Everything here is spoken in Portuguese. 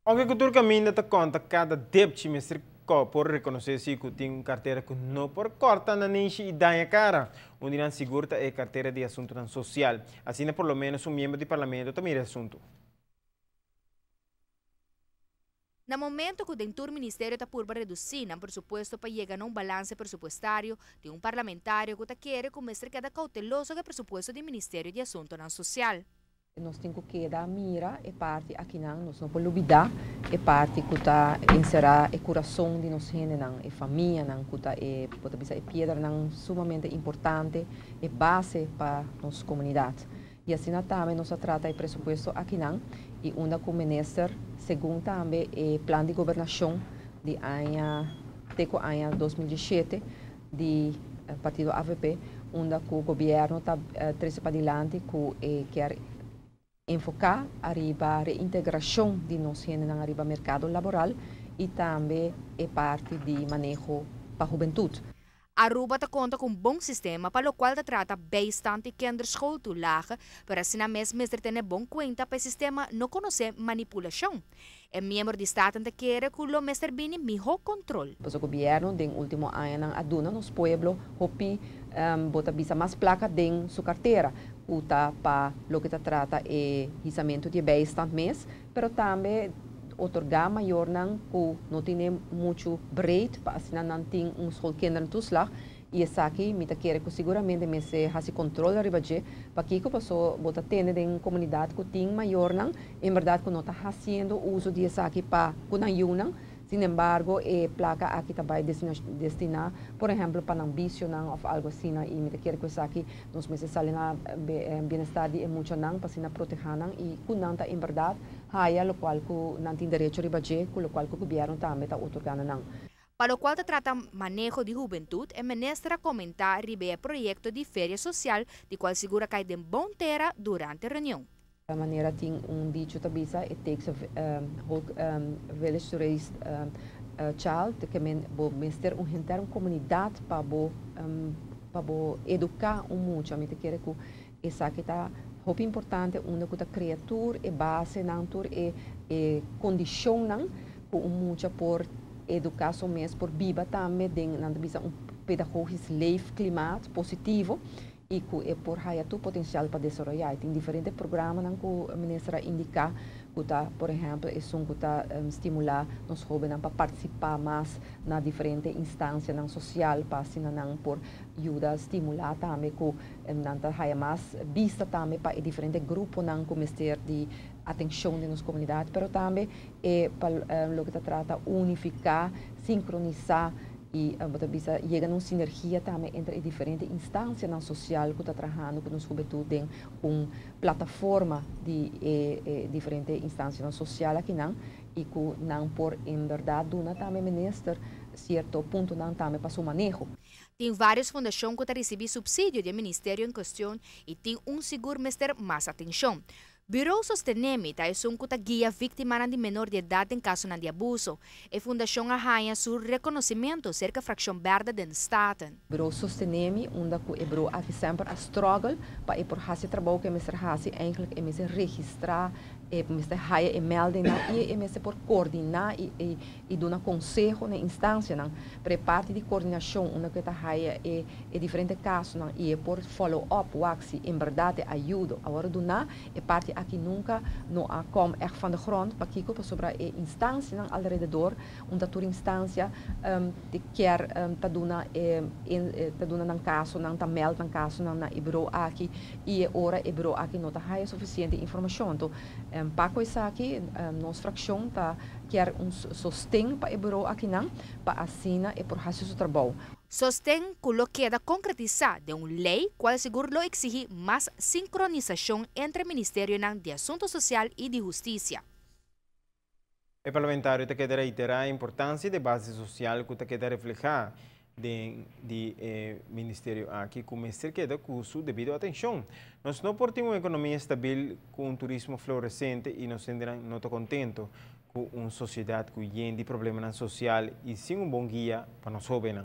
Agricultura caminha te conta cada débito mestre por reconhecer se que tem carteira que não por corta na niche e danha cara, onde não segura é carteira de assunto social. Assim, por lo menos um membro do parlamento também é assunto. No momento que o Dentur Ministério está por reduzir o presupuesto para chegar a um balanço pressupostário de um parlamentário que quer que o mestre quede cauteloso com o presupuesto do Ministério de Assunto Social. Nós temos que dar mira e parte aqui não, nós não podemos olvidar e parte que está encerrar o coração de nós gente não, e família não, que está pode ser pedra não sumamente importante e base para nossa comunidade. E assim também nós trata o presupuesto aqui não e onde o ministro segundo também o plano de governação de ano 2017 de partido AVP, onde o governo está trazendo para adiante que quer enfocar a reintegração de nós no mercado laboral e também é parte de manejo para a juventude. Aruba conta com um bom sistema para o qual trata bastante kinderschool lagen para assim mesmo ter bom conta para o sistema não conhecer manipulação. É membro de Estado que quer que o mestre bine melhor controle. O governo no último ano aduna nos pueblos hopi bota bisa mais placa em sua carteira. Uta para lo que trata é risamento de bastante mês, pero também otorgar maior não tem muito breed para assim não tem school kindertoeslag e essa aqui me quer que seguramente me se hasi controle arriba de para que a pessoa bota tendo em comunidade que tem maior não em verdade que não está fazendo uso de essa aqui para que não sin embargo placa aqui também destinar por exemplo para ambição ou algo assim e me quer que essa aqui nós me sale na bem-estar de muito não para se proteger não e que não está em verdade haya lo qual que não tem direito arriba de com o qual que o governo também está otorgando não. Para o qual trata manejo de juventude, a ministra comentar ribe o projeto de feria social, de qual segura cai de bom terra durante a reunião. A maneira tem dicho tabisa, it takes a village to raise a child, que minister uma comunidade para educar muito. A mim quer que essa que está muito importante, onde a criatura é base, não é condição não, com muito por educação mesmo, por viva também, um pedagogismo leve, clima positivo, e que é por aí o potencial para desenvolver. Tem diferentes programas que a ministra indica, que está, por exemplo, que está estimular os jovens para participar mais na diferentes instâncias social, para assim não por ajuda estimular também que não há mais vista também para diferentes grupos não como de atenção de nossa comunidade, mas também é para o que trata unificar, sincronizar e chega a uma sinergia também entre diferentes instâncias na social que está trabalhando com a juventude em uma plataforma de diferentes instâncias na social aqui não e que não por em verdade dona também ministro certo ponto não também para o manejo. Tem várias fundações que recebem subsídio do ministério em questão e tem seguro mestre mais atenção. Bureau Sostenemi é que guia vítima de menor de idade em caso de abuso. A fundação arranha seu reconhecimento cerca da fração verde do Estado. Bureau Sostenemi, onde o bureau aqui sempre a struggle para por fazer trabalho que Mr. Hasi eigenlijk é registrar Mr. Haya e melding e Mr. por coordenar e dar conselho na instância não para parte de coordenação onde que está Haya é diferente casos não e por follow up waxi em verdade ajuda agora donar é parte aqui nunca não há como van de grond para que sobre a instância não ao redor onde a instância de quer tá dona num caso não tá meld num caso não na bureau aqui e ora e bureau aqui não tá Haya suficiente informação então para isso aqui, nossa fração quer sostém para o bureau aqui não, para assinar e por fazer o trabalho. Sostém que lo queda concretizar de uma lei qual seguro lo exige mais sincronização entre o Ministério de Assuntos Social e de Justiça. O parlamentário te quer reiterar a importância da base social que te quer reflejar de Ministério aqui com mestre queda curso devido à atenção. Nós não temos uma economia estável com um turismo florescente e nós não estamos contentos com uma sociedade que tem problemas social e sem um bom guia para nós jovens.